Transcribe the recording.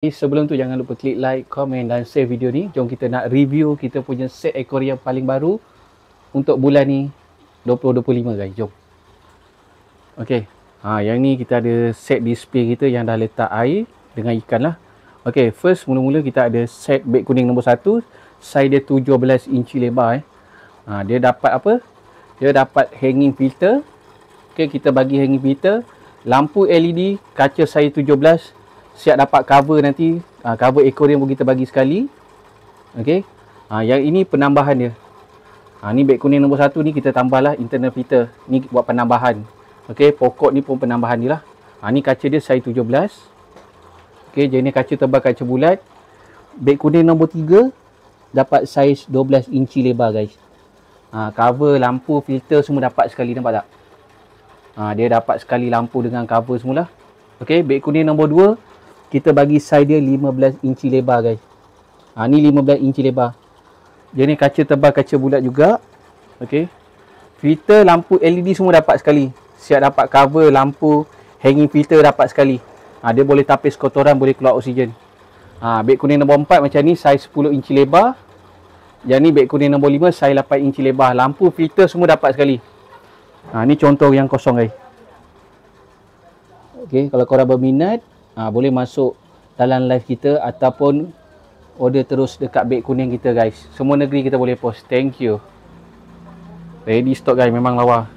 Sebelum tu jangan lupa klik like, komen dan share video ni. Jom kita nak review kita punya set aquarium paling baru untuk bulan ni 2025 guys. Jom. Okey. Yang ni kita ada set display kita yang dah letak air dengan ikan lah. Okey, first mula-mula kita ada set beg kuning nombor 1. Saiz dia 17 inci lebar dia dapat apa? Dia dapat hanging filter. Okey, kita bagi hanging filter, lampu LED, kaca saiz 17. Siap dapat cover nanti, cover aquarium pun kita bagi sekali. Okey. Yang ini penambahan dia. Ni beg kuning nombor 1 ni kita tambahlah internal filter. Ni buat penambahan. Okey, pokok ni pun penambahan dia lah. Ni kaca dia saiz 17. Okey, jadi ni kaca tebal, kaca bulat. Beg kuning nombor 3 dapat saiz 12 inci lebar guys. Cover, lampu, filter semua dapat sekali, nampak tak? Dia dapat sekali lampu dengan cover semula. Okey, beg kuning nombor 2 kita bagi saiz dia 15 inci lebar guys. Ni 15 inci lebar. Dia ni kaca tebal, kaca bulat juga. Okey. Filter, lampu LED semua dapat sekali. Siap dapat cover, lampu, hanging filter dapat sekali. Dia boleh tapis kotoran, boleh keluar oksigen. Beg kuning nombor 4 macam ni, saiz 10 inci lebar. Yang ni beg kuning nombor 5, saiz 8 inci lebar. Lampu, filter semua dapat sekali. Ni contoh yang kosong guys. Okey, kalau korang berminat, boleh masuk dalam live kita ataupun order terus dekat beg kuning kita guys. Semua negeri kita boleh post. Thank you. Ready stock guys, memang lawa.